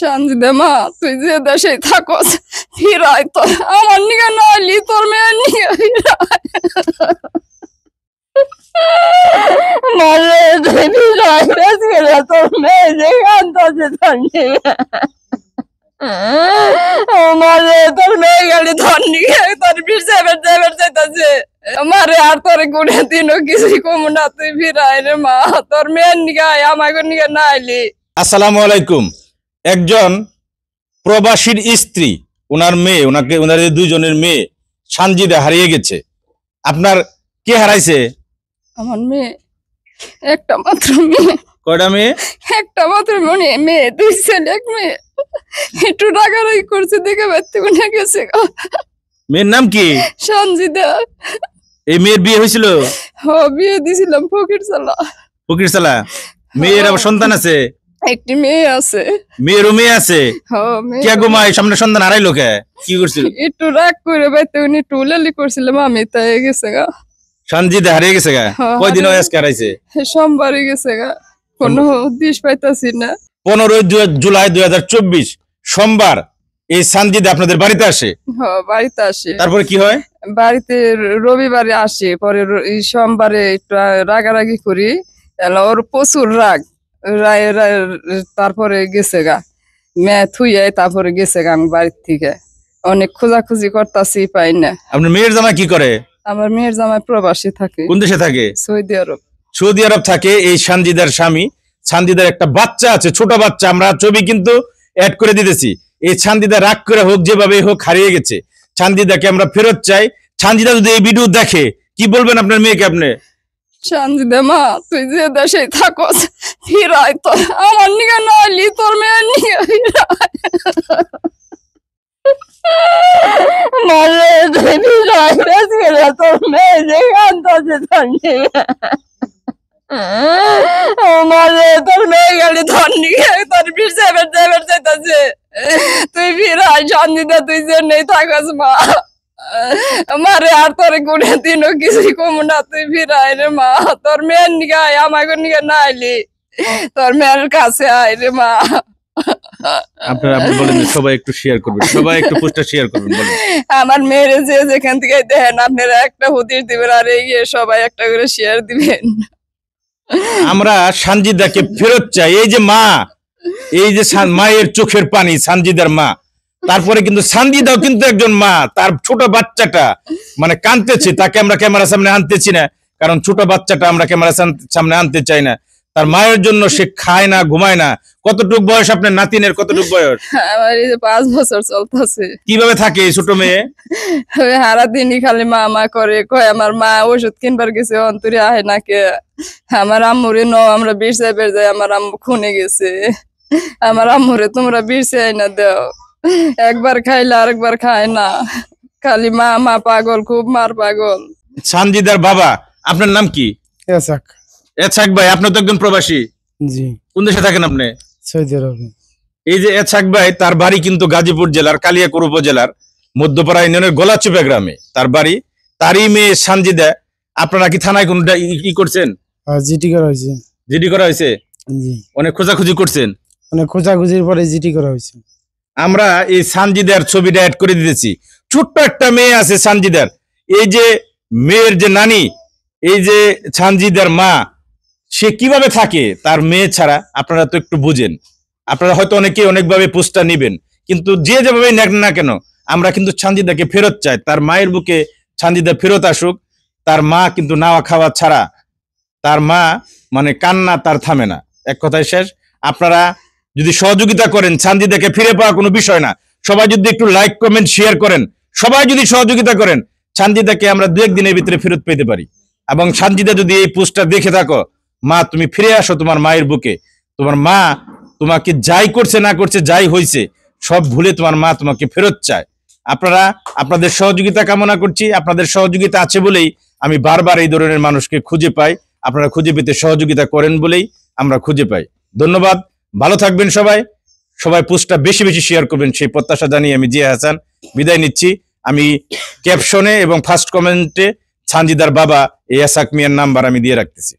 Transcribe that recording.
শান্তিদে মা তুই যে দেশে থাকস ফিরাই তো আমার নিকে নাইলি তোর মেয়ের নিকে ফিরাই মারে তুই ফিরাই গেলে তোর মেয়ে যে কান্দাছে তোর নিকে মারে তোর মেয়ে গেলি তোর নিকে তোর ফিরছে চাইতাছে মারে আর তোর গুনে দিনও কিছুই কম না তুই ফিরাই রে মা তোর মেয়ের নিকে আমাকে নিকে নাইলি। আসসালামু আলাইকুম। একজন প্রবাসীর স্ত্রী, ওনার মেয়ে, ওনার দুইজনের মেয়ে সানজিদা হারিয়ে গেছে। আপনার কে হারাইছে? আমার মেয়ে, একটা মাত্র মেয়ে। কয়টা মেয়ে? একটা মাত্র মেয়ে, দুই ছেলে এক মেয়ে। একটু রাগারাগি করছে দেখে বাড়তে উঠে গেছে। মেয়ের নাম কি? সানজিদা। এই মেয়ের বিয়ে হয়েছিল? বিয়ে দিছিলাম ফকিরসালা। ফকিরসালা। মেয়ের আবার সন্তান আছে? একটি মেয়ে আছে। মেয়েরও মেয়ে আছে? কে গো মা, সামনে সন্তান হারাইলো কে? কি করছিল? একটু রাগ করে বাইতে উনি টুলালি করছিলাম আমি, তাই গেছে গা। সানজিদা হারিয়ে গেছে গা? কয়দিন আজকে হারাইছে? সোমবারে গেছে গা, কোনো দিশ পাইতাছি না। 15 জুলাই 2024 সোমবার এই সানজিদা আপনাদের বাড়িতে আসে? বাড়িতে আসে। তারপরে কি হয়? বাড়িতে রবিবারে আসে, পরে সোমবারে একটু রাগারাগি করি, ওর প্রচুর রাগ, তারপরে গেছে গা মেয়ে থুইয়ে, তারপরে গেছে গা। আমি বাড়ির থেকে অনেক খোঁজাখুঁজি করতাছি, পাই না। আপনার মেয়ের জামাই কি করে? আমার মেয়ের জামাই প্রবাসী থাকে। কোন দেশে থাকে? সৌদি আরব। সৌদি আরব থাকে এই সানজিদার স্বামী। সানজিদার একটা বাচ্চা আছে, ছোট বাচ্চা, আমরা ছবি কিন্তু অ্যাড করে দিতেছি। এই সানজিদা রাগ করে হোক, যেভাবে হোক হারিয়ে গেছে। সানজিদাকে আমরা ফেরত চাই। সানজিদা যদি এই ভিডিও দেখে, কি বলবেন আপনার মেয়েকে? আপনি শান্তিদে মা তুই যে দেশে থাকস ফিরাই তো আমার নিকে নাইলি তোর মেয়ের নিকে ফিরাই মারে তুই ফিরাই গেলে তোর মেয়ে যে কান্দাছে তোর নিকে মারে তোর মেয়ে গেলি তোর নিকে তোর ফিরছে চাইতাছে তুই ফিরাই শান্তিদে তুই যে নেই থাকস মা মারে আর তোর গুনে দিনও কিছুই কম না তুই ফিরাই রে মা তোর মেয়ের নিকে আমাকে নিকে নাইলি তোর মেয়ের কাছে আয় রে মা। আপনি বলেন, সবাই একটু শেয়ার করবেন, সবাই একটু পোস্টটা শেয়ার করবেন। বলেন আমার মেয়ের যে যেখান থেকে দেখেন আপনারা একটা হুদির দিবেন, আর এই সবাই একটা করে শেয়ার দিবেন। আমরা সানজিদাকে ফেরত চাই। এই যে মা, এই যে মায়ের চোখের পানি, সানজিদার মা। তারপরে কিন্তু সানজিদাও কিন্তু একজন মা, তার ছোট বাচ্চাটা মানে কাঁদতেছে, তাকে আমরা ক্যামেরার সামনে আনতেছি না, কারণ ছোট বাচ্চাটা আমরা ক্যামেরার সামনে আনতে চাই না। তার মায়ের জন্য সে খায় না, ঘুমায় না। কতটুক বয়স আপনার নাতিনের? কতটুক বয়স? আমার 5 বছর চলতেছে। কিভাবে থাকে এই ছোট মেয়ে? সারা দিনই খালি মা মা করে, কয় আমার মা ওষুধ কিনবার গেছে অন্তরে আহে না কে, আমার আম্মুরে আমরা বিরসাই বের যাই, আমার আম্মু খুনে গেছে, আমার আম্মুরে তোমরা বিরসাই না দাও। একবার খাইলে আরেকবার খায় না, খালি মা মা পাগল, খুব মার পাগল। সানজিদার বাবা, আপনার নাম কি? এছাক ভাই, আপনি তো একজন প্রবাসী। জি। কোন দেশে থাকেন আপনি? সৌদি আরবে। এই যে এছাক ভাই, তার বাড়ি কিন্তু গাজীপুর জেলার কালিয়াকৈর উপজেলার মধ্যপাড়া ইউনিয়নের গলাচুপা গ্রামে তার বাড়ি। তারই মেয়ে সানজিদা। আপনারা কি থানায় কোনটা কি করছেন? জিডি করা হয়েছে। জিডি করা হয়েছে? জি। অনেক খোঁজাখুঁজি করছেন? অনেক খোঁজাখুঁজির পরে জিডি করা হয়েছে। আমরা এই সানজিদার ছবিটা অ্যাড করে দিতেছি। ছোট্ট একটা মেয়ে আছে সানজিদার। এই যে মেয়ের যে নানি, এই যে সানজিদার মা, সে কিভাবে থাকে তার মেয়ে ছাড়া? আপনারা তো একটু বুঝেন। আপনারা হয়তো অনেকে অনেকভাবে পোস্টটা নিবেন, কিন্তু যে যেভাবে নেন না কেন, আমরা কিন্তু সানজিদাকে ফেরত চাই। তার মায়ের বুকে সানজিদা ফেরত আসুক। তার মা কিন্তু নাওয়া খাওয়া ছাড়া, তার মা মানে কান্না তার থামে না। এক কথায় শেষ। আপনারা যদি সহযোগিতা করেন, সানজিদাকে ফিরে পাওয়া কোনো বিষয় না। সবাই যদি একটু লাইক কমেন্ট শেয়ার করেন, সবাই যদি সহযোগিতা করেন, সানজিদাকে আমরা 2-1 দিনের ভিতরে ফেরত পেতে পারি। এবং সানজিদা যদি এই পোস্টটা দেখে থাকো, মা তুমি ফিরে আসো তোমার মায়ের বুকে। তোমার মা তোমাকে যাই করছে না করছে, যাই হয়েছে, সব ভুলে তোমার মা তোমাকে ফেরত চায়। আপনারা আপনাদের সহযোগিতা কামনা করছি। আপনাদের সহযোগিতা আছে বলেই আমি বারবার এই ধরনের মানুষকে খুঁজে পাই। আপনারা খুঁজে পেতে সহযোগিতা করেন বলেই আমরা খুঁজে পাই। ধন্যবাদ। ভালো থাকবেন সবাই। সবাই পোস্টটা বেশি বেশি শেয়ার করবেন, সেই প্রত্যাশা জানিয়ে আমি জিয়া হাসান বিদায় নিচ্ছি। আমি ক্যাপশনে এবং ফার্স্ট কমেন্টে সানজিদার বাবা এসাক মিয়ার নাম্বার আমি দিয়ে রাখতেছি।